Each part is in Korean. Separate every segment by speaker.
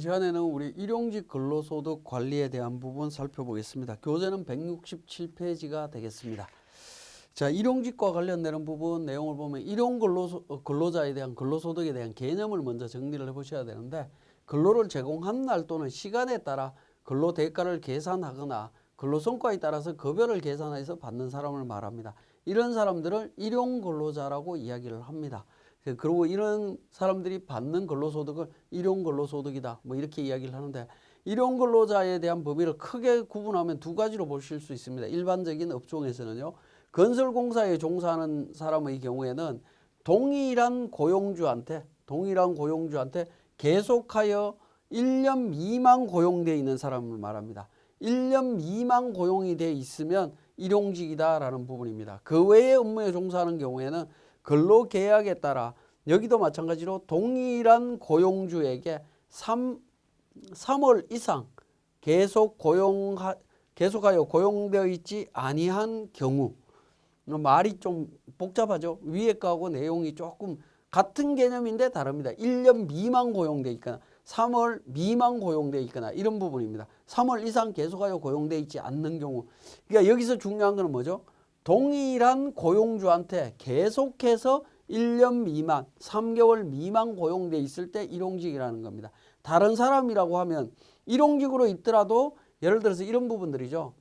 Speaker 1: 시간에는 우리 일용직 근로소득 관리에 대한 부분 살펴보겠습니다. 교재는 167페이지가 되겠습니다. 자, 일용직과 관련되는 부분 내용을 보면 일용 근로자에 대한 근로소득에 대한 개념을 먼저 정리를 해보셔야 되는데, 근로를 제공한 날 또는 시간에 따라 근로 대가를 계산하거나 근로 성과에 따라서 급여를 계산해서 받는 사람을 말합니다. 이런 사람들을 일용 근로자라고 이야기를 합니다. 그리고 이런 사람들이 받는 근로소득을 일용 근로소득이다, 뭐 이렇게 이야기를 하는데, 일용 근로자에 대한 범위를 크게 구분하면 두 가지로 보실 수 있습니다. 일반적인 업종에서는요, 건설공사에 종사하는 사람의 경우에는 동일한 고용주한테 계속하여 1년 미만 고용되어 있는 사람을 말합니다. 1년 미만 고용이 되어 있으면 일용직이다라는 부분입니다. 그 외의 업무에 종사하는 경우에는 근로계약에 따라 여기도 마찬가지로 동일한 고용주에게 3월 이상 계속하여 고용되어 있지 아니한 경우, 말이 좀 복잡하죠. 위에 거하고 내용이 조금 같은 개념인데 다릅니다. 1년 미만 고용되어 있거나 3월 미만 고용되어 있거나 이런 부분입니다. 3월 이상 계속하여 고용되어 있지 않는 경우. 그러니까 여기서 중요한 건 뭐죠? 동일한 고용주한테 계속해서 1년 미만, 3개월 미만 고용되어 있을 때 일용직이라는 겁니다. 다른 사람이라고 하면 일용직으로 있더라도 예를 들어서 이런 부분들이죠.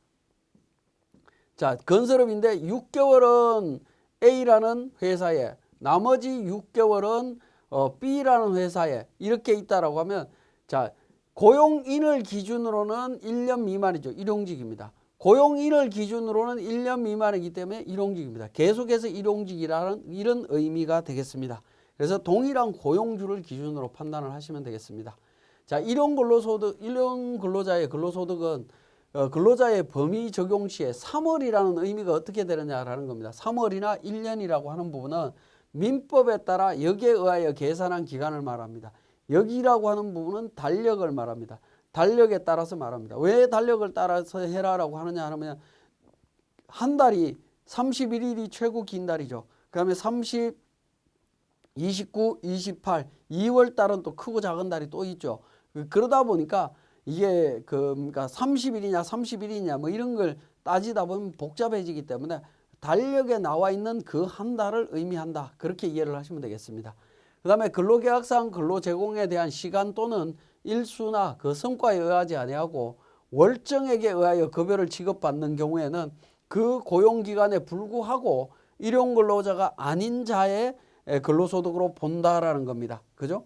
Speaker 1: 자, 건설업인데 6개월은 A라는 회사에, 나머지 6개월은 B라는 회사에 이렇게 있다라고 하면, 자, 고용인을 기준으로는 1년 미만이죠. 일용직입니다. 고용인을 기준으로는 1년 미만이기 때문에 일용직입니다. 계속해서 일용직이라는 이런 의미가 되겠습니다. 그래서 동일한 고용주를 기준으로 판단을 하시면 되겠습니다. 자, 일용 근로자의 근로소득은 근로자의 범위 적용 시에 3월이라는 의미가 어떻게 되느냐라는 겁니다. 3월이나 1년이라고 하는 부분은 민법에 따라 여기에 의하여 계산한 기간을 말합니다. 여기라고 하는 부분은 달력을 말합니다. 달력에 따라서 말합니다. 왜 달력을 따라서 해라라고 하느냐 하면, 한 달이 31일이 최고 긴 달이죠. 그 다음에 30, 29, 28, 2월 달은 또 크고 작은 달이 또 있죠. 그러다 보니까 이게 그러니까 30일이냐 31일이냐 뭐 이런 걸 따지다 보면 복잡해지기 때문에 달력에 나와 있는 그 한 달을 의미한다, 그렇게 이해를 하시면 되겠습니다. 그 다음에 근로계약상 근로 제공에 대한 시간 또는 일수나 그 성과에 의하지 아니하고 월정액에 의하여 급여를 지급받는 경우에는 그 고용기간에 불구하고 일용근로자가 아닌 자의 근로소득으로 본다라는 겁니다. 그죠?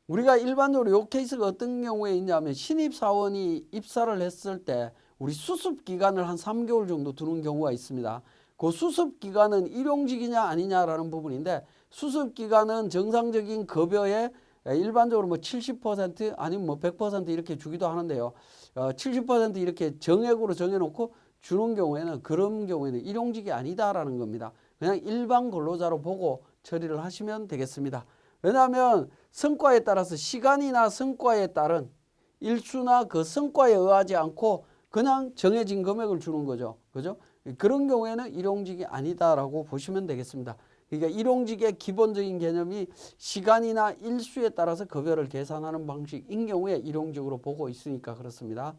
Speaker 1: 우리가 일반적으로 이 케이스가 어떤 경우에 있냐면, 신입사원이 입사를 했을 때 우리 수습기간을 한 3개월 정도 두는 경우가 있습니다. 그 수습기간은 일용직이냐 아니냐라는 부분인데, 수습기간은 정상적인 급여의 일반적으로 뭐 70% 아니면 뭐 100% 이렇게 주기도 하는데요. 70% 이렇게 정액으로 정해놓고 주는 경우에는, 그런 경우에는 일용직이 아니다라는 겁니다. 그냥 일반 근로자로 보고 처리를 하시면 되겠습니다. 왜냐하면 성과에 따라서 시간이나 성과에 따른 일수나 그 성과에 의하지 않고 그냥 정해진 금액을 주는 거죠. 그죠? 그런 경우에는 일용직이 아니다라고 보시면 되겠습니다. 그러니까 일용직의 기본적인 개념이 시간이나 일수에 따라서 급여를 계산하는 방식인 경우에 일용직으로 보고 있으니까 그렇습니다.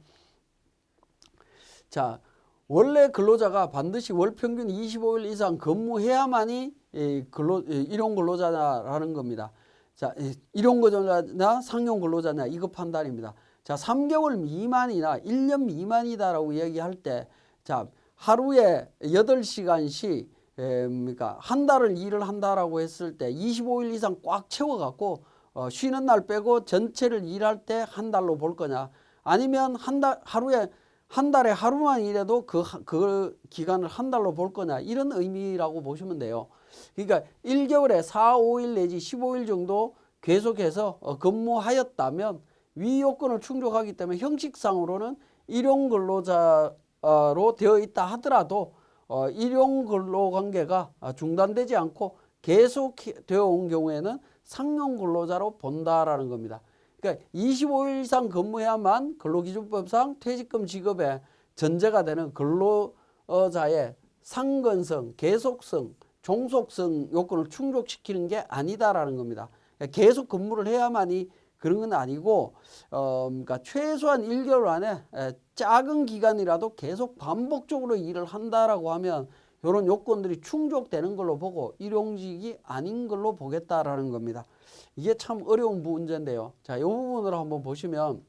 Speaker 1: 자, 원래 근로자가 반드시 월 평균 25일 이상 근무해야만이 일용 근로자라는 겁니다. 자, 일용 근로자냐 상용 근로자냐 이거 판단입니다. 자, 3개월 미만이나 1년 미만이다라고 얘기할 때, 자, 하루에 8시간씩 그러니까 한 달을 일을 한다라고 했을 때 25일 이상 꽉 채워갖고 쉬는 날 빼고 전체를 일할 때 한 달로 볼 거냐, 아니면 한 달에 하루만 일해도 그 기간을 한 달로 볼 거냐, 이런 의미라고 보시면 돼요. 그러니까 1개월에 4, 5일 내지 15일 정도 계속해서 근무하였다면 위 요건을 충족하기 때문에 형식상으로는 일용 근로자로 되어 있다 하더라도 일용 근로 관계가 중단되지 않고 계속 되어 온 경우에는 상용 근로자로 본다라는 겁니다. 그러니까 25일 이상 근무해야만 근로기준법상 퇴직금 지급에 전제가 되는 근로자의 상근성, 계속성, 종속성 요건을 충족시키는 게 아니다라는 겁니다. 그러니까 계속 근무를 해야만이 그런 건 아니고 그러니까 최소한 1개월 안에 작은 기간이라도 계속 반복적으로 일을 한다라고 하면 이런 요건들이 충족되는 걸로 보고 일용직이 아닌 걸로 보겠다라는 겁니다. 이게 참 어려운 문제인데요. 자, 이 부분으로 한번 보시면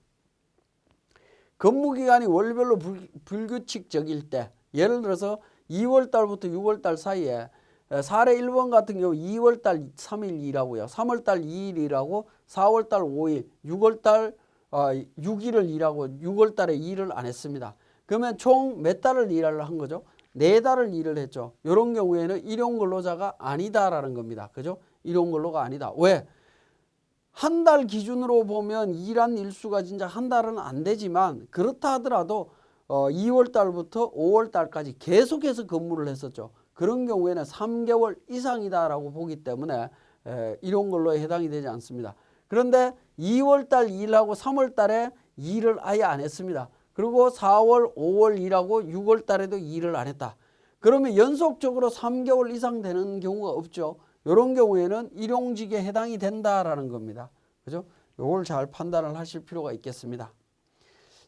Speaker 1: 근무기간이 월별로 불규칙적일 때, 예를 들어서 2월 달부터 6월 달 사이에 사례 1번 같은 경우 2월 달 3일 일하고요. 3월 달 2일 일하고 4월 달 5일, 6월 달 6일을 일하고 6월 달에 일을 안 했습니다. 그러면 총 몇 달을 일을 한 거죠? 4달을 일을 했죠. 이런 경우에는 일용근로자가 아니다라는 겁니다. 그죠? 일용근로가 아니다. 왜? 한 달 기준으로 보면 일한 일수가 진짜 한 달은 안 되지만 그렇다 하더라도 2월 달부터 5월 달까지 계속해서 근무를 했었죠. 그런 경우에는 3개월 이상이다라고 보기 때문에 일용근로에 해당이 되지 않습니다. 그런데 2월 달 일하고 3월 달에 일을 아예 안 했습니다. 그리고 4월, 5월 일하고 6월 달에도 일을 안 했다. 그러면 연속적으로 3개월 이상 되는 경우가 없죠. 이런 경우에는 일용직에 해당이 된다라는 겁니다. 그죠? 요걸 잘 판단을 하실 필요가 있겠습니다.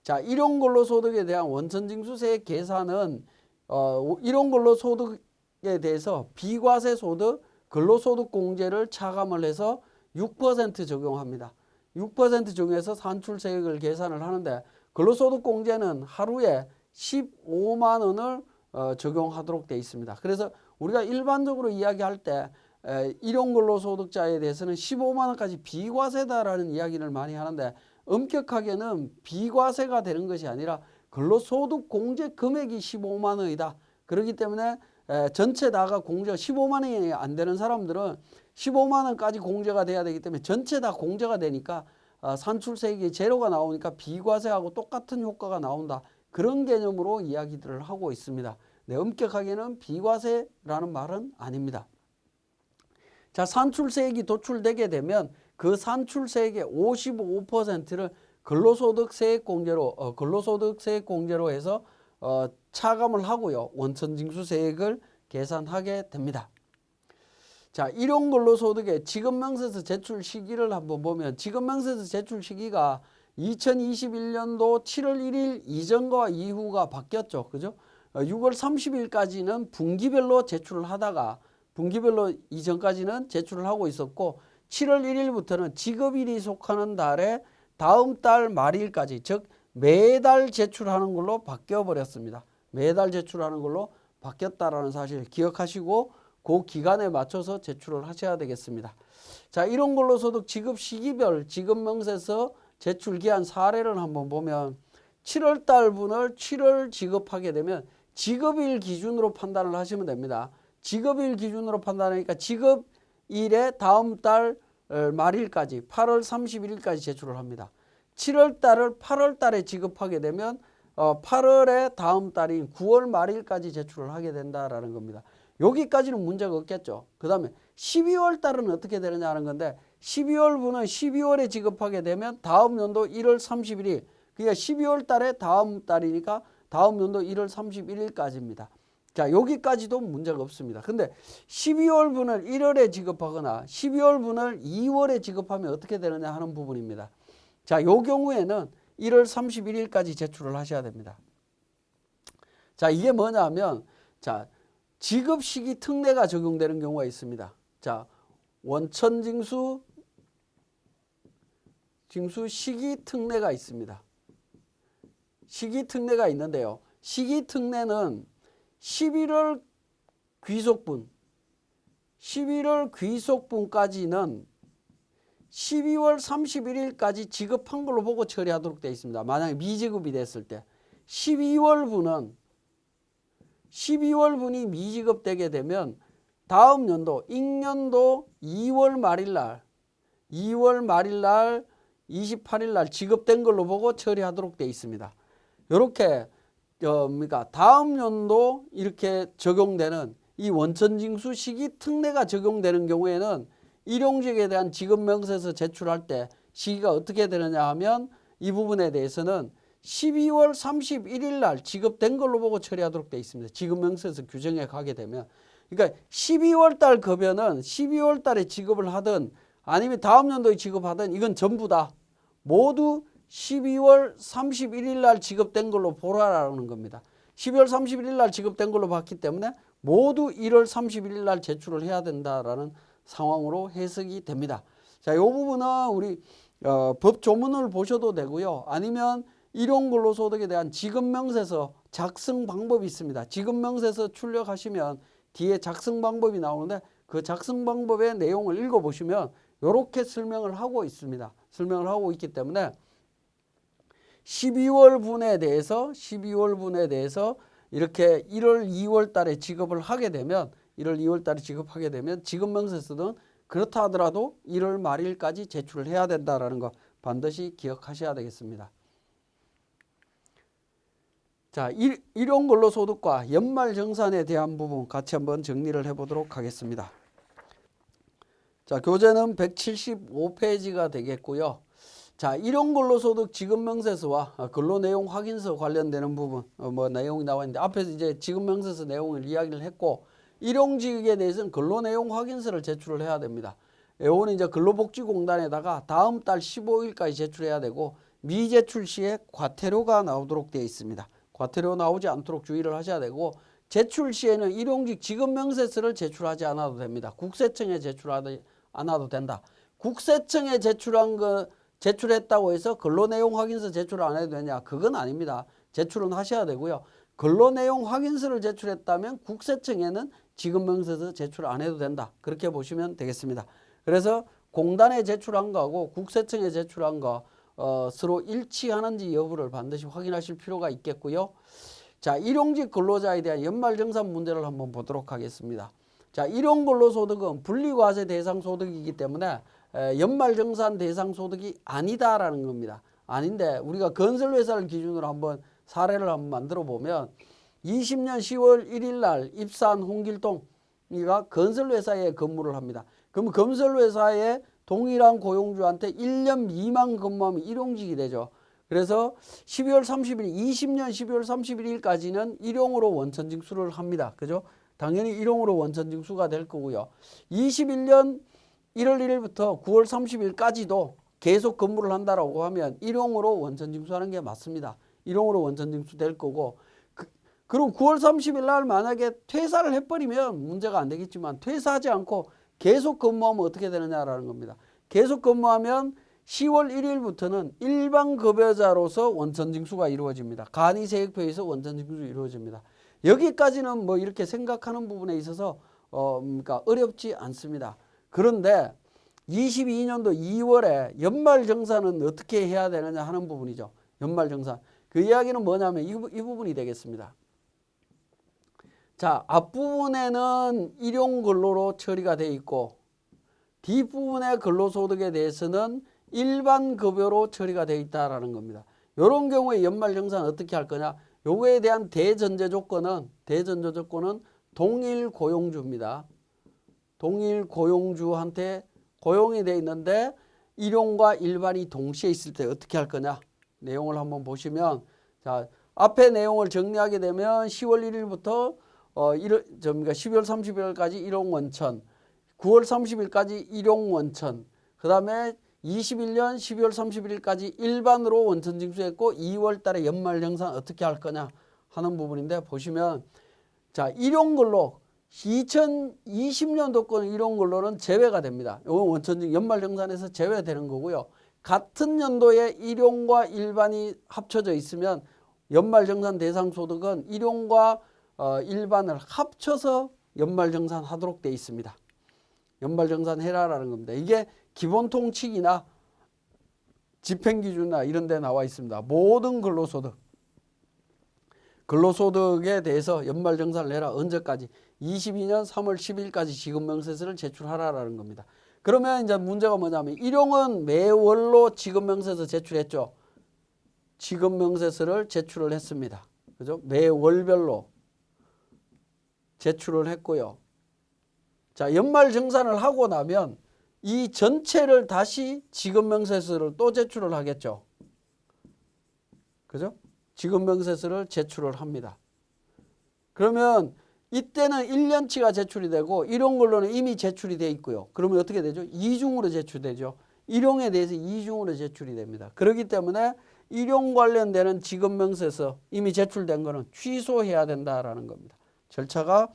Speaker 1: 자, 일용근로소득에 대한 원천징수세 계산은 일용근로소득에 대해서 비과세소득, 근로소득공제를 차감을 해서 6% 적용합니다. 6% 적용해서 산출세액을 계산을 하는데 근로소득공제는 하루에 15만 원을 적용하도록 되어 있습니다. 그래서 우리가 일반적으로 이야기할 때 일용근로소득자에 대해서는 15만 원까지 비과세다라는 이야기를 많이 하는데 엄격하게는 비과세가 되는 것이 아니라 근로소득 공제 금액이 15만 원이다. 그렇기 때문에 전체 다가 공제가 15만 원이 안 되는 사람들은 15만 원까지 공제가 돼야 되기 때문에 전체 다 공제가 되니까 산출세액이 제로가 나오니까 비과세하고 똑같은 효과가 나온다. 그런 개념으로 이야기들을 하고 있습니다. 네, 엄격하게는 비과세라는 말은 아닙니다. 자, 산출세액이 도출되게 되면 그 산출세액의 55%를 근로소득세액공제로 해서 차감을 하고요. 원천징수세액을 계산하게 됩니다. 자, 일용근로소득의 지급명세서 제출 시기를 한번 보면 지급명세서 제출 시기가 2021년도 7월 1일 이전과 이후가 바뀌었죠. 그죠? 6월 30일까지는 분기별로 제출을 하다가 분기별로 이전까지는 제출을 하고 있었고 7월 1일부터는 지급일이 속하는 달에 다음 달 말일까지 즉 매달 제출하는 걸로 바뀌어 버렸습니다. 매달 제출하는 걸로 바뀌었다라는 사실 기억하시고 그 기간에 맞춰서 제출을 하셔야 되겠습니다. 자, 일용근로소득 지급 시기별 지급명세서 제출기한 사례를 한번 보면 7월 달분을 7월 지급하게 되면 지급일 기준으로 판단을 하시면 됩니다. 지급일 기준으로 판단하니까 지급일에 다음 달 말일까지 8월 31일까지 제출을 합니다. 7월 달을 8월 달에 지급하게 되면 8월의 다음 달인 9월 말일까지 제출을 하게 된다라는 겁니다. 여기까지는 문제가 없겠죠. 그 다음에 12월 달은 어떻게 되느냐 하는 건데 12월분은 12월에 지급하게 되면 다음 연도 1월 31일 그러니까 12월 달에 다음 달이니까 다음 연도 1월 31일까지입니다. 자, 여기까지도 문제가 없습니다. 근데 12월분을 1월에 지급하거나 12월분을 2월에 지급하면 어떻게 되느냐 하는 부분입니다. 자, 요 경우에는 1월 31일까지 제출을 하셔야 됩니다. 자, 이게 뭐냐 하면 자, 지급 시기 특례가 적용되는 경우가 있습니다. 자, 원천징수 시기 특례가 있습니다. 시기 특례가 있는데요. 시기 특례는 11월 귀속분까지는 12월 31일까지 지급한 걸로 보고 처리하도록 되어 있습니다. 만약에 미지급이 됐을 때 12월분이 미지급되게 되면 다음 연도 익년도 2월 말일날 28일날 지급된 걸로 보고 처리하도록 되어 있습니다. 이렇게 그러니까 다음 연도 이렇게 적용되는 이 원천징수 시기 특례가 적용되는 경우에는 일용직에 대한 지급명세서 제출할 때 시기가 어떻게 되느냐 하면 이 부분에 대해서는 12월 31일 날 지급된 걸로 보고 처리하도록 되어 있습니다. 지급명세서 규정에 가게 되면 그러니까 12월 달 급여는 12월 달에 지급을 하든 아니면 다음 연도에 지급하든 이건 전부 다 모두 12월 31일 날 지급된 걸로 보라라는 겁니다. 12월 31일 날 지급된 걸로 봤기 때문에 모두 1월 31일 날 제출을 해야 된다라는 상황으로 해석이 됩니다. 자, 이 부분은 우리 법 조문을 보셔도 되고요. 아니면 일용근로소득에 대한 지급명세서 작성 방법이 있습니다. 지급명세서 출력하시면 뒤에 작성 방법이 나오는데 그 작성 방법의 내용을 읽어보시면 이렇게 설명을 하고 있습니다. 설명을 하고 있기 때문에 12월 분에 대해서 이렇게 1월, 2월 달에 지급을 하게 되면 1월, 2월 달에 지급하게 되면 지급명세서는 그렇다 하더라도 1월 말일까지 제출을 해야 된다라는 거 반드시 기억하셔야 되겠습니다. 자, 일용근로소득과 연말정산에 대한 부분 같이 한번 정리를 해보도록 하겠습니다. 자, 교재는 175페이지가 되겠고요. 자, 일용근로소득 지급명세서와 근로내용 확인서 관련되는 부분 내용이 나와 있는데 앞에서 이제 지급명세서 내용을 이야기를 했고 일용직에 대해서는 근로내용 확인서를 제출을 해야 됩니다. 이거는 이제 근로복지공단에다가 다음 달 15일까지 제출해야 되고 미제출 시에 과태료가 나오도록 되어 있습니다. 과태료 나오지 않도록 주의를 하셔야 되고 제출 시에는 일용직 지급명세서를 제출하지 않아도 됩니다. 국세청에 제출하지 않아도 된다. 국세청에 제출했다고 해서 근로내용 확인서 제출 안 해도 되냐? 그건 아닙니다. 제출은 하셔야 되고요. 근로내용 확인서를 제출했다면 국세청에는 지급명세서 제출 안 해도 된다. 그렇게 보시면 되겠습니다. 그래서 공단에 제출한 거하고 국세청에 제출한 거 서로 일치하는지 여부를 반드시 확인하실 필요가 있겠고요. 자, 일용직 근로자에 대한 연말정산 문제를 한번 보도록 하겠습니다. 자, 일용근로소득은 분리과세 대상 소득이기 때문에 연말정산 대상 소득이 아니다라는 겁니다. 아닌데 우리가 건설회사를 기준으로 한번 사례를 한번 만들어 보면 20년 10월 1일 날 입사한 홍길동이가 건설회사에 근무를 합니다. 그럼 건설회사에 동일한 고용주한테 1년 미만 근무하면 일용직이 되죠. 그래서 20년 12월 31일까지는 일용으로 원천징수를 합니다. 그죠? 당연히 일용으로 원천징수가 될 거고요. 21년 1월 1일부터 9월 30일까지도 계속 근무를 한다라고 하면 일용으로 원천징수하는 게 맞습니다. 일용으로 원천징수 될 거고 그럼 9월 30일 날 만약에 퇴사를 해버리면 문제가 안 되겠지만 퇴사하지 않고 계속 근무하면 어떻게 되느냐라는 겁니다. 계속 근무하면 10월 1일부터는 일반 급여자로서 원천징수가 이루어집니다. 간이세액표에서 원천징수 이루어집니다. 여기까지는 뭐 이렇게 생각하는 부분에 있어서 그러니까 어렵지 않습니다. 그런데 22년도 2월에 연말정산은 어떻게 해야 되느냐 하는 부분이죠. 연말정산. 그 이야기는 뭐냐면 이 부분이 되겠습니다. 자, 앞부분에는 일용근로로 처리가 되어 있고 뒷부분의 근로소득에 대해서는 일반 급여로 처리가 되어 있다라는 겁니다. 이런 경우에 연말정산 어떻게 할 거냐? 요거에 대한 대전제 조건은 동일 고용주입니다. 동일 고용주한테 고용이 되어 있는데 일용과 일반이 동시에 있을 때 어떻게 할 거냐? 내용을 한번 보시면 자, 앞에 내용을 정리하게 되면 10월 1일부터 12월 30일까지 일용원천, 9월 30일까지 일용원천, 그 다음에 21년 12월 31일까지 일반으로 원천징수했고 2월 달에 연말정산 어떻게 할 거냐 하는 부분인데 보시면 자, 일용근로 2020년도권 일용근로는 제외가 됩니다. 이건 원천징 연말정산에서 제외되는 거고요. 같은 연도에 일용과 일반이 합쳐져 있으면 연말정산 대상 소득은 일용과 일반을 합쳐서 연말정산 하도록 되어 있습니다. 연말정산 해라라는 겁니다. 이게 기본통칙이나 집행기준이나 이런 데 나와 있습니다. 모든 근로소득에 대해서 연말정산을 해라. 언제까지? 22년 3월 10일까지 지급명세서를 제출하라라는 겁니다. 그러면 이제 문제가 뭐냐면 일용은 매월로 지급명세서 제출했죠. 지급명세서를 제출을 했습니다. 그죠? 매월별로 제출을 했고요. 자, 연말정산을 하고 나면 이 전체를 다시 지급명세서를 또 제출을 하겠죠. 그죠? 지급명세서를 제출을 합니다. 그러면 이때는 1년치가 제출이 되고 일용근로는 이미 제출이 돼 있고요. 그러면 어떻게 되죠? 이중으로 제출되죠. 일용에 대해서 이중으로 제출이 됩니다. 그렇기 때문에 일용 관련되는 지급명세서 이미 제출된 거는 취소해야 된다라는 겁니다. 절차가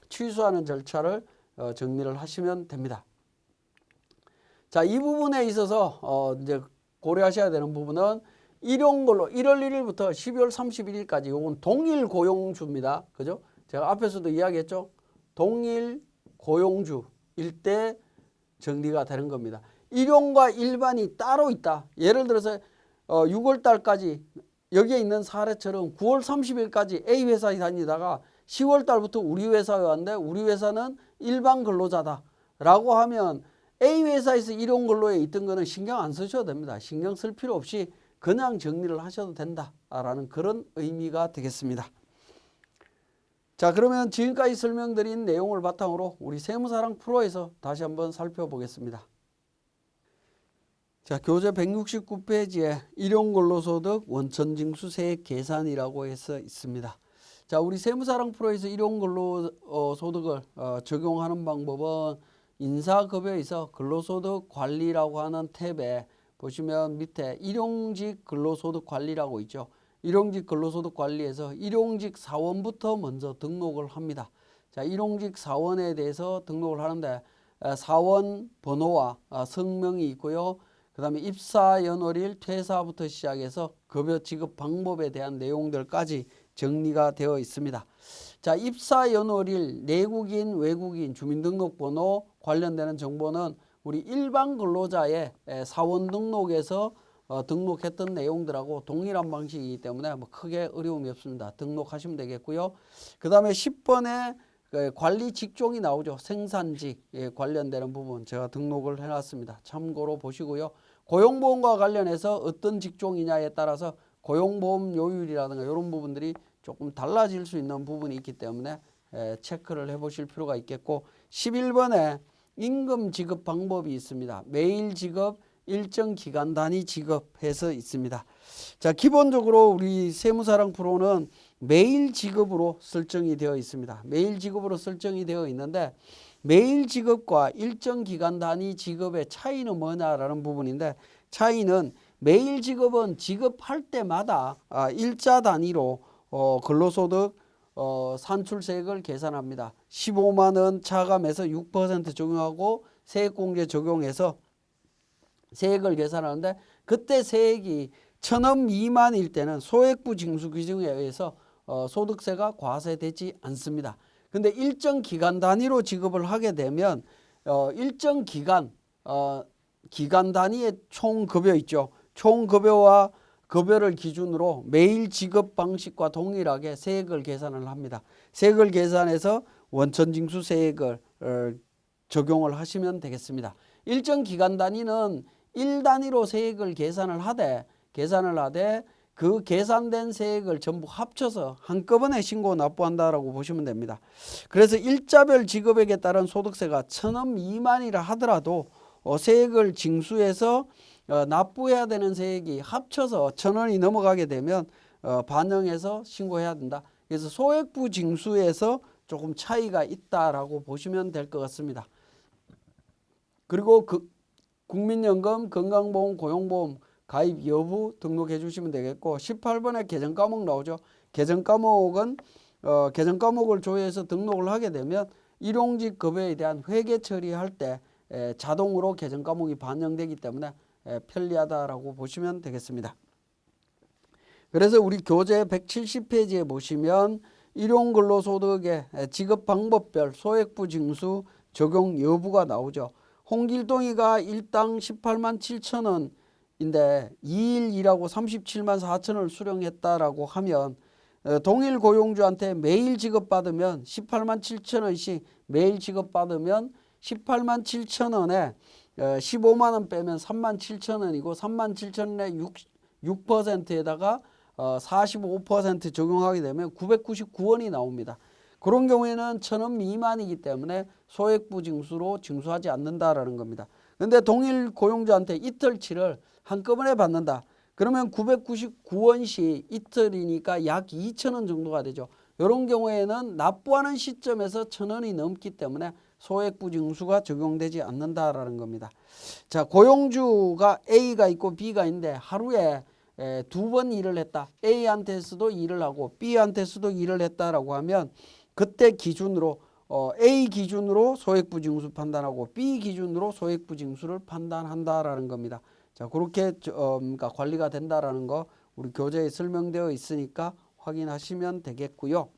Speaker 1: 취소하는 절차를 정리를 하시면 됩니다. 자, 이 부분에 있어서 이제 고려하셔야 되는 부분은 일용근로 1월 1일부터 12월 31일까지 요건 동일 고용주입니다. 그죠? 제가 앞에서도 이야기했죠. 동일 고용주일 때 정리가 되는 겁니다. 일용과 일반이 따로 있다. 예를 들어서 6월 달까지 여기에 있는 사례처럼 9월 30일까지 A 회사에 다니다가 10월 달부터 우리 회사에 왔는데 우리 회사는 일반 근로자다 라고 하면 A 회사에서 일용 근로에 있던 거는 신경 안 쓰셔도 됩니다. 신경 쓸 필요 없이 그냥 정리를 하셔도 된다라는 그런 의미가 되겠습니다. 자, 그러면 지금까지 설명드린 내용을 바탕으로 우리 세무사랑 프로에서 다시 한번 살펴보겠습니다. 자, 교재 169페이지에 일용근로소득 원천징수세액 계산이라고 해서 있습니다. 자, 우리 세무사랑 프로에서 일용근로소득을 적용하는 방법은 인사급여에서 근로소득 관리라고 하는 탭에 보시면 밑에 일용직 근로소득 관리라고 있죠. 일용직 근로소득 관리에서 일용직 사원부터 먼저 등록을 합니다. 자, 일용직 사원에 대해서 등록을 하는데 사원 번호와 성명이 있고요. 그 다음에 입사 연월일, 퇴사부터 시작해서 급여 지급 방법에 대한 내용들까지 정리가 되어 있습니다. 자, 입사 연월일, 내국인, 외국인, 주민등록번호 관련되는 정보는 우리 일반 근로자의 사원 등록에서 등록했던 내용들하고 동일한 방식이기 때문에 뭐 크게 어려움이 없습니다. 등록하시면 되겠고요. 그 다음에 10번에 관리 직종이 나오죠. 생산직 관련되는 부분 제가 등록을 해놨습니다. 참고로 보시고요. 고용보험과 관련해서 어떤 직종이냐에 따라서 고용보험 요율이라든가 이런 부분들이 조금 달라질 수 있는 부분이 있기 때문에 체크를 해보실 필요가 있겠고 11번에 임금 지급 방법이 있습니다. 매일 지급, 일정 기간 단위 지급해서 있습니다. 자, 기본적으로 우리 세무사랑 프로는 매일 지급으로 설정이 되어 있습니다. 매일 지급으로 설정이 되어 있는데 매일 지급과 일정 기간 단위 지급의 차이는 뭐냐라는 부분인데 차이는 매일 지급은 지급할 때마다 일자 단위로 근로소득 산출세액을 계산합니다. 15만 원 차감해서 6% 적용하고 세액공제 적용해서 세액을 계산하는데 그때 세액이 1,000원 미만일 때는 소액부 징수 규정에 의해서 소득세가 과세되지 않습니다. 근데 일정 기간 단위로 지급을 하게 되면 일정 기간 단위의 총급여 있죠. 총급여와 급여를 기준으로 매일 지급 방식과 동일하게 세액을 계산을 합니다. 세액을 계산해서 원천징수세액을 적용을 하시면 되겠습니다. 일정 기간 단위는 1단위로 세액을 계산을 하되 그 계산된 세액을 전부 합쳐서 한꺼번에 신고 납부한다라고 보시면 됩니다. 그래서 일자별 지급액에 따른 소득세가 1,000원 미만이라 하더라도 세액을 징수해서 납부해야 되는 세액이 합쳐서 1,000원이 넘어가게 되면 반영해서 신고해야 된다. 그래서 소액부 징수에서 조금 차이가 있다라고 보시면 될 것 같습니다. 그리고 국민연금, 건강보험, 고용보험 가입 여부 등록해 주시면 되겠고 18번에 계정과목 나오죠. 계정과목은 계정과목을 조회해서 등록을 하게 되면 일용직 급여에 대한 회계 처리할 때 자동으로 계정과목이 반영되기 때문에 편리하다라고 보시면 되겠습니다. 그래서 우리 교재 170페이지에 보시면 일용근로소득의 지급 방법별 소액부 징수 적용 여부가 나오죠. 홍길동이가 일당 18만 7천 원인데 2일 일하고 37만 4천 원을 수령했다라고 하면 동일 고용주한테 매일 지급받으면 18만 7천 원씩 매일 지급받으면 18만 7천 원에 15만 원 빼면 3만 7천 원이고 3만 7천 원에 6%에다가 45% 적용하게 되면 999원이 나옵니다. 그런 경우에는 1,000원 미만이기 때문에 소액부 징수로 징수하지 않는다라는 겁니다. 그런데 동일 고용주한테 이틀치를 한꺼번에 받는다. 그러면 999원씩 이틀이니까 약 2,000원 정도가 되죠. 이런 경우에는 납부하는 시점에서 1,000원이 넘기 때문에 소액부징수가 적용되지 않는다라는 겁니다. 자, 고용주가 A가 있고 B가 있는데 하루에 2번 일을 했다. A한테서도 일을 하고 B한테서도 일을 했다라고 하면 그때 기준으로 A 기준으로 소액부징수 판단하고 B 기준으로 소액부징수를 판단한다라는 겁니다. 자, 그렇게 그러니까 관리가 된다라는 거 우리 교재에 설명되어 있으니까 확인하시면 되겠고요.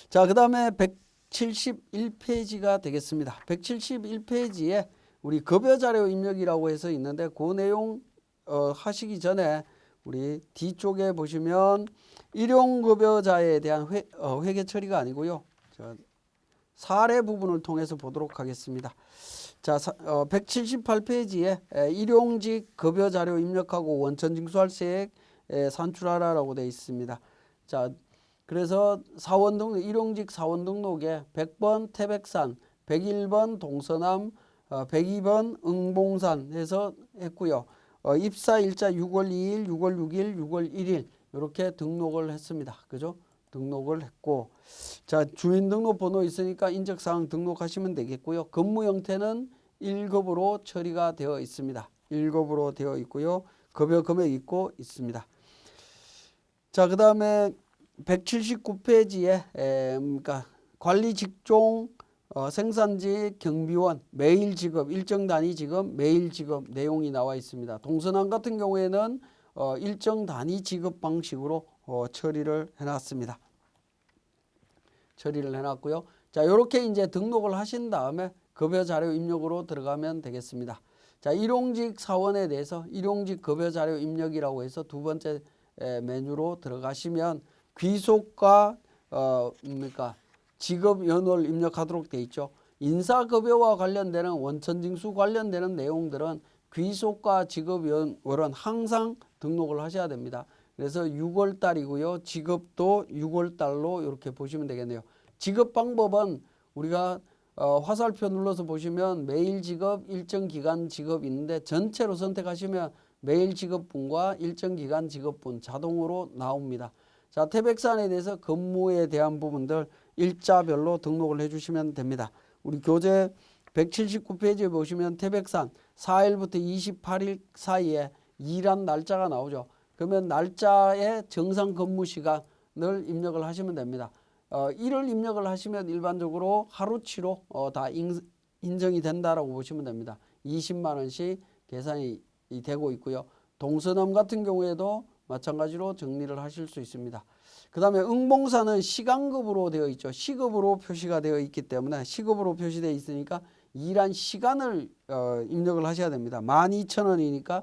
Speaker 1: 자, 그다음에 171페이지가 되겠습니다. 171페이지에 우리 급여자료 입력이라고 해서 있는데 그 내용 하시기 전에 우리 뒤쪽에 보시면 일용급여자에 대한 회계 처리가 아니고요. 사례 부분을 통해서 보도록 하겠습니다. 자, 178페이지에 일용직 급여자료 입력하고 원천징수할 세액 산출하라라고 되어 있습니다. 자, 그래서 사원 등록, 일용직 사원 등록에 100번 태백산, 101번 동서남, 102번 응봉산 해서 했고요. 입사 일자 6월 2일, 6월 6일, 6월 1일 이렇게 등록을 했습니다. 그죠? 등록을 했고, 자, 주민등록번호 있으니까 인적사항 등록하시면 되겠고요. 근무 형태는 1급으로 처리가 되어 있습니다. 1급으로 되어 있고요. 급여 금액 있고 있습니다. 자, 그 다음에 179페이지에 그러니까 관리 직종, 생산직, 경비원, 매일 지급, 일정 단위 지급, 매일 지급 내용이 나와 있습니다. 동서남 같은 경우에는 일정 단위 지급 방식으로 처리를 해놨습니다. 처리를 해놨고요. 자, 이렇게 이제 등록을 하신 다음에 급여 자료 입력으로 들어가면 되겠습니다. 자, 일용직 사원에 대해서 일용직 급여 자료 입력이라고 해서 두 번째 메뉴로 들어가시면 귀속과 그러니까 지급 연월 입력하도록 되어 있죠. 인사급여와 관련되는 원천징수 관련되는 내용들은 귀속과 지급 연월은 항상 등록을 하셔야 됩니다. 그래서 6월 달이고요. 지급도 6월 달로 이렇게 보시면 되겠네요. 지급 방법은 우리가 화살표 눌러서 보시면 매일 지급, 일정 기간 지급 있는데 전체로 선택하시면 매일 지급분과 일정 기간 지급분 자동으로 나옵니다. 자, 태백산에 대해서 근무에 대한 부분들 일자별로 등록을 해주시면 됩니다. 우리 교재 179페이지에 보시면 태백산 4일부터 28일 사이에 일한 날짜가 나오죠. 그러면 날짜에 정상 근무 시간을 입력을 하시면 됩니다. 일을 입력을 하시면 일반적으로 하루치로 다 인정이 된다라고 보시면 됩니다. 20만 원씩 계산이 되고 있고요. 동서남 같은 경우에도 마찬가지로 정리를 하실 수 있습니다. 그 다음에 응봉사는 시간급으로 되어 있죠. 시급으로 표시가 되어 있기 때문에 시급으로 표시되어 있으니까 일한 시간을 입력을 하셔야 됩니다. 12,000원이니까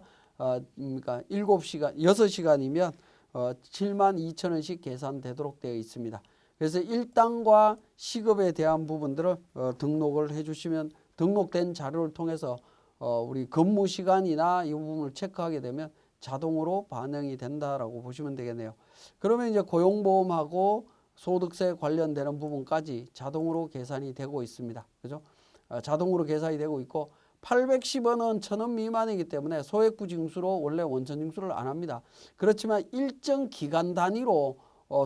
Speaker 1: 그러니까 7시간, 6시간이면 72,000원씩 계산되도록 되어 있습니다. 그래서 일당과 시급에 대한 부분들을 등록을 해주시면 등록된 자료를 통해서 우리 근무 시간이나 이 부분을 체크하게 되면 자동으로 반영이 된다라고 보시면 되겠네요. 그러면 이제 고용보험하고 소득세 관련되는 부분까지 자동으로 계산이 되고 있습니다. 그죠? 자동으로 계산이 되고 있고 810원은 1,000원 미만이기 때문에 소액부징수로 원래 원천징수를 안 합니다. 그렇지만 일정 기간 단위로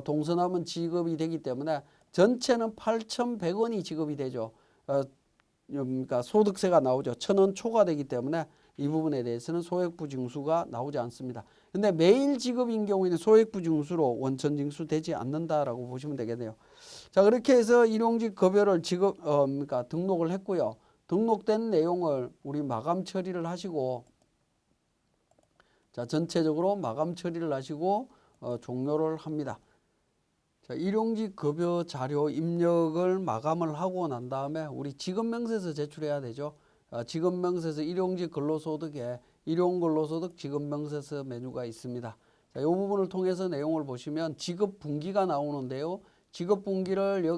Speaker 1: 동서남은 지급이 되기 때문에 전체는 8,100원이 지급이 되죠. 그러니까 소득세가 나오죠. 1,000원 초과되기 때문에 이 부분에 대해서는 소액부징수가 나오지 않습니다. 근데 매일 지급인 경우에는 소액부징수로 원천징수 되지 않는다라고 보시면 되겠네요. 자, 그렇게 해서 일용직 급여를 그러니까 등록을 했고요. 등록된 내용을 우리 마감 처리를 하시고, 자, 전체적으로 마감 처리를 하시고 종료를 합니다. 자, 일용직 급여 자료 입력을 마감을 하고 난 다음에 우리 지급명세서 제출해야 되죠. 지급명세서 일용직 근로소득에 일용근로소득 지급명세서 메뉴가 있습니다. 자, 이 부분을 통해서 내용을 보시면 지급분기가 나오는데요. 지급분기를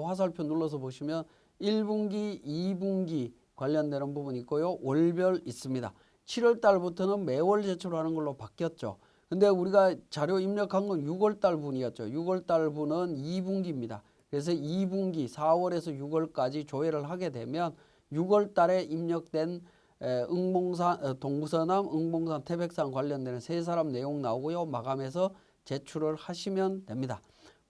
Speaker 1: 화살표 눌러서 보시면 1분기, 2분기 관련되는 부분이 있고요. 월별 있습니다. 7월 달부터는 매월 제출하는 걸로 바뀌었죠. 근데 우리가 자료 입력한 건 6월 달 분이었죠. 6월 달 분은 2분기입니다. 그래서 2분기 4월에서 6월까지 조회를 하게 되면 6월 달에 입력된 응봉산, 동서남, 응봉산, 태백산 관련되는 세 사람 내용 나오고요. 마감해서 제출을 하시면 됩니다.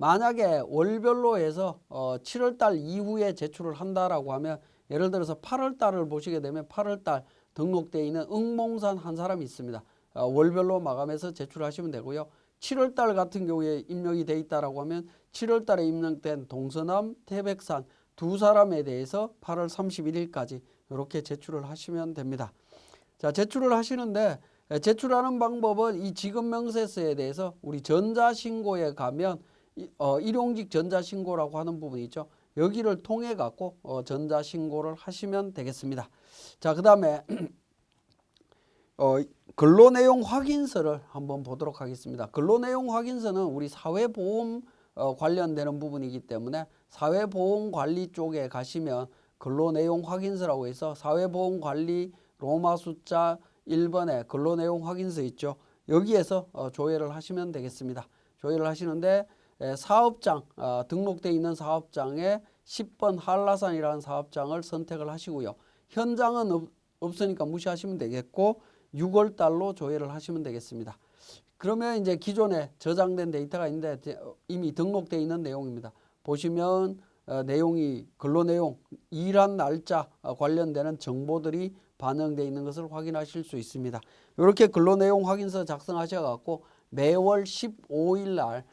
Speaker 1: 만약에 월별로 해서 7월달 이후에 제출을 한다라고 하면 예를 들어서 8월달을 보시게 되면 8월달 등록되어 있는 응몽산 한 사람이 있습니다. 월별로 마감해서 제출하시면 되고요. 7월달 같은 경우에 입력이 돼 있다라고 하면 7월달에 입력된 동서남, 태백산 두 사람에 대해서 8월 31일까지 이렇게 제출을 하시면 됩니다. 자, 제출을 하시는데 제출하는 방법은 이 지급명세서에 대해서 우리 전자신고에 가면 일용직 전자신고라고 하는 부분이 있죠. 여기를 통해 갖고 전자신고를 하시면 되겠습니다. 자, 그 다음에 근로내용 확인서를 한번 보도록 하겠습니다. 근로내용 확인서는 우리 사회보험 관련되는 부분이기 때문에 사회보험관리 쪽에 가시면 근로내용 확인서라고 해서 사회보험관리 로마 숫자 1번에 근로내용 확인서 있죠. 여기에서 조회를 하시면 되겠습니다. 조회를 하시는데 사업장 등록되어 있는 사업장에 10번 한라산이라는 사업장을 선택을 하시고요. 현장은 없으니까 무시하시면 되겠고 6월 달로 조회를 하시면 되겠습니다. 그러면 이제 기존에 저장된 데이터가 있는데 이미 등록되어 있는 내용입니다. 보시면 내용이 근로내용, 일한 날짜 관련되는 정보들이 반영되어 있는 것을 확인하실 수 있습니다. 이렇게 근로내용 확인서 작성하셔갖고 매월 15일 날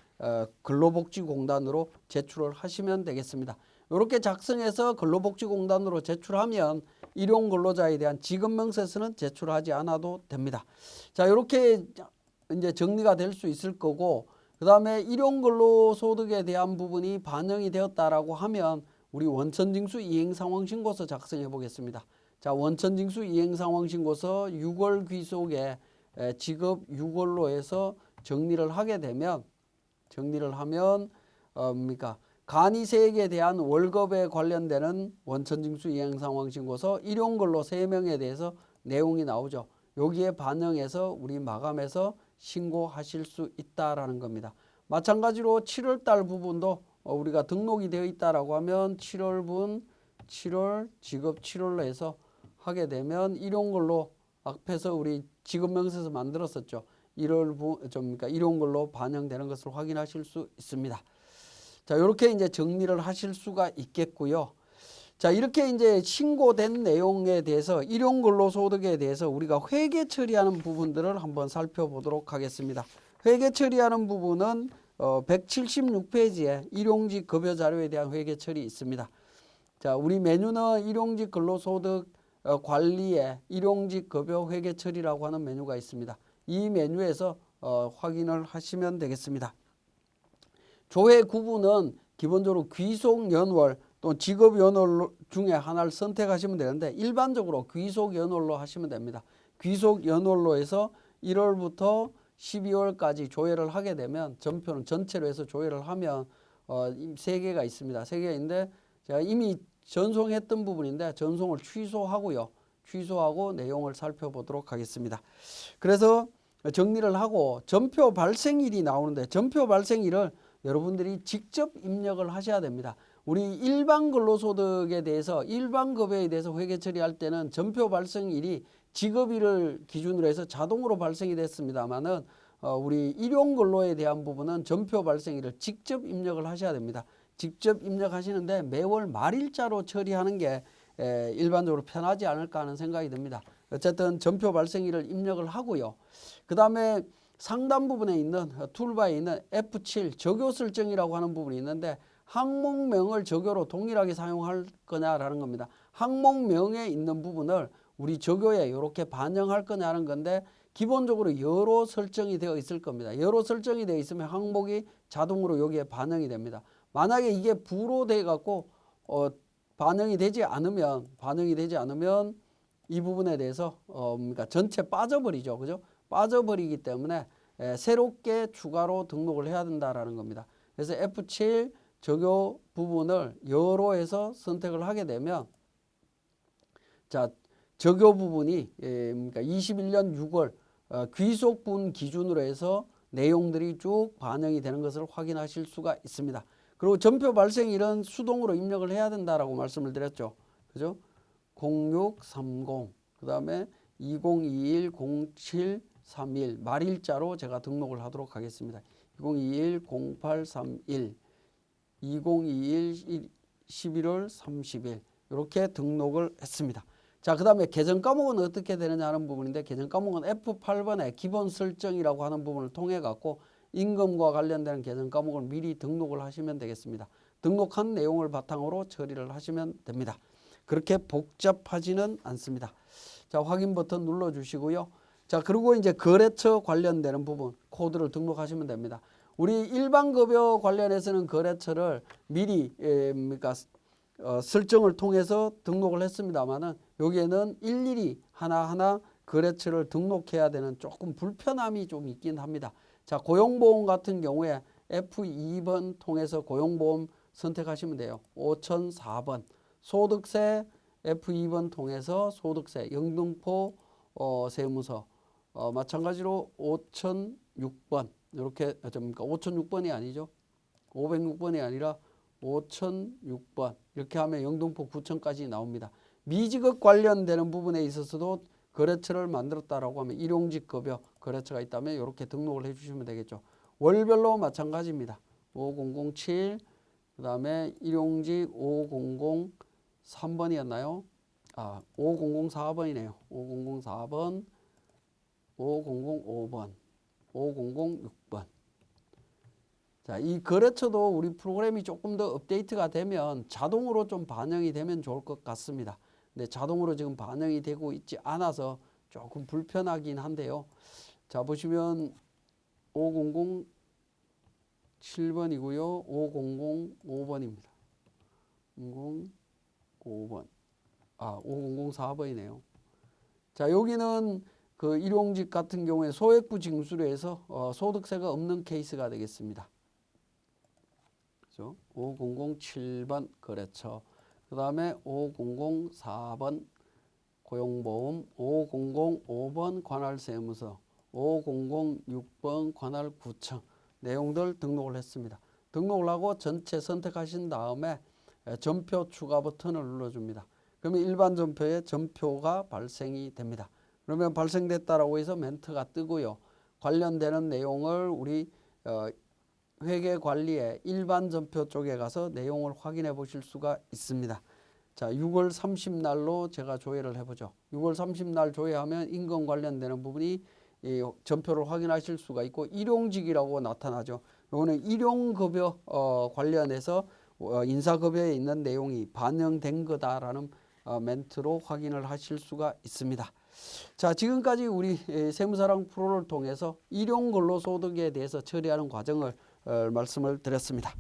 Speaker 1: 근로복지공단으로 제출을 하시면 되겠습니다. 이렇게 작성해서 근로복지공단으로 제출하면 일용근로자에 대한 지급명세서는 제출하지 않아도 됩니다. 자, 이렇게 이제 정리가 될 수 있을 거고, 그 다음에 일용근로소득에 대한 부분이 반영이 되었다라고 하면 우리 원천징수 이행상황신고서 작성해 보겠습니다. 자, 원천징수 이행상황신고서 6월 귀속에 지급 6월로 해서 정리를 하게 되면 간이세액에 대한 월급에 관련되는 원천징수 이행상황신고서 일용근로 3명에 대해서 내용이 나오죠. 여기에 반영해서 우리 마감해서 신고하실 수 있다라는 겁니다. 마찬가지로 7월달 부분도 우리가 등록이 되어 있다라고 하면 7월 지급 7월로 해서 하게 되면 일용근로 앞에서 우리 지급명세서 만들었었죠. 일용근로 반영되는 것을 확인하실 수 있습니다. 자, 이렇게 이제 정리를 하실 수가 있겠고요. 자, 이렇게 이제 신고된 내용에 대해서 일용근로소득에 대해서 우리가 회계 처리하는 부분들을 한번 살펴보도록 하겠습니다. 회계 처리하는 부분은 176페이지에 일용직 급여 자료에 대한 회계 처리 있습니다. 자, 우리 메뉴는 일용직 근로소득 관리에 일용직 급여 회계 처리라고 하는 메뉴가 있습니다. 이 메뉴에서 확인을 하시면 되겠습니다. 조회 구분은 기본적으로 귀속연월 또는 직업연월 중에 하나를 선택하시면 되는데 일반적으로 귀속연월로 하시면 됩니다. 귀속연월로 해서 1월부터 12월까지 조회를 하게 되면 전표는 전체로 해서 조회를 하면 3개가 있습니다. 3개가 있는데 제가 이미 전송했던 부분인데 전송을 취소하고요. 취소하고 내용을 살펴보도록 하겠습니다. 그래서 정리를 하고 전표 발생일이 나오는데 전표 발생일을 여러분들이 직접 입력을 하셔야 됩니다. 우리 일반 근로소득에 대해서 일반 급여에 대해서 회계 처리할 때는 전표 발생일이 직업일을 기준으로 해서 자동으로 발생이 됐습니다만은 우리 일용근로에 대한 부분은 전표 발생일을 직접 입력을 하셔야 됩니다. 직접 입력하시는데 매월 말일자로 처리하는 게 일반적으로 편하지 않을까 하는 생각이 듭니다. 어쨌든 전표 발생일을 입력을 하고요. 그 다음에 상단 부분에 있는 툴바에 있는 F7 적요 설정이라고 하는 부분이 있는데 항목명을 적요로 동일하게 사용할 거냐라는 겁니다. 항목명에 있는 부분을 우리 적요에 이렇게 반영할 거냐는 건데 기본적으로 여로 설정이 되어 있을 겁니다. 여로 설정이 되어 있으면 항목이 자동으로 여기에 반영이 됩니다. 만약에 이게 부로 돼 갖고 반영이 되지 않으면 이 부분에 대해서 그러니까 전체 빠져버리죠. 그죠? 빠져버리기 때문에 새롭게 추가로 등록을 해야 된다라는 겁니다. 그래서 F7 적요 부분을 여로 해서 선택을 하게 되면 자, 적요 부분이 그러니까 21년 6월 귀속분 기준으로 해서 내용들이 쭉 반영이 되는 것을 확인하실 수가 있습니다. 그리고 전표 발생일은 수동으로 입력을 해야 된다라고 말씀을 드렸죠. 그죠? 0630 그 다음에 2021 0731 말일자로 제가 등록을 하도록 하겠습니다. 2021-0831, 2021 11월 30일 이렇게 등록을 했습니다. 자, 그 다음에 계정 과목은 어떻게 되느냐 하는 부분인데, 계정 과목은 F8번에 기본 설정이라고 하는 부분을 통해 갖고 임금과 관련되는 계정 과목을 미리 등록을 하시면 되겠습니다. 등록한 내용을 바탕으로 처리를 하시면 됩니다. 그렇게 복잡하지는 않습니다. 자, 확인 버튼 눌러 주시고요. 자, 그리고 이제 거래처 관련되는 부분 코드를 등록하시면 됩니다. 우리 일반급여 관련해서는 거래처를 미리 그러니까 설정을 통해서 등록을 했습니다만은 여기에는 일일이 하나하나 거래처를 등록해야 되는 조금 불편함이 좀 있긴 합니다. 자, 고용보험 같은 경우에 F2번 통해서 고용보험 선택하시면 돼요. 5004번 소득세 F2번 통해서 소득세 영등포 세무서 마찬가지로 5006번 이렇게 5006번이 아니죠. 506번이 아니라 5006번 이렇게 하면 영등포 구청까지 나옵니다. 미지급 관련되는 부분에 있어서도 거래처를 만들었다라고 하면 일용직 급여 거래처가 있다면 이렇게 등록을 해주시면 되겠죠. 월별로 마찬가지입니다. 5007 그 다음에 일용직 5003번이었나요? 5004번이네요. 5004번 5005번 5006번. 자, 이 거래처도 우리 프로그램이 조금 더 업데이트가 되면 자동으로 좀 반영이 되면 좋을 것 같습니다. 근데 자동으로 지금 반영이 되고 있지 않아서 조금 불편하긴 한데요. 자, 보시면 5007번이고요. 5005번입니다. 5005번. 5004번이네요. 자, 여기는 그 일용직 같은 경우에 소액부 징수료에서 소득세가 없는 케이스가 되겠습니다. 5007번 거래처, 그 다음에 5004번 고용보험, 5005번 관할세무서, 5006번 관할구청 내용들 등록을 했습니다. 등록을 하고 전체 선택하신 다음에 전표 추가 버튼을 눌러줍니다. 그러면 일반 전표에 전표가 발생이 됩니다. 그러면 발생됐다라고 해서 멘트가 뜨고요. 관련되는 내용을 우리 회계관리의 일반 전표 쪽에 가서 내용을 확인해 보실 수가 있습니다. 자, 6월 30날로 제가 조회를 해보죠. 6월 30날 조회하면 임금 관련되는 부분이 이 전표를 확인하실 수가 있고 일용직이라고 나타나죠. 이거는 일용급여 관련해서 인사급여에 있는 내용이 반영된 거다라는 멘트로 확인을 하실 수가 있습니다. 자, 지금까지 우리 세무사랑 프로를 통해서 일용근로소득에 대해서 처리하는 과정을 말씀을 드렸습니다.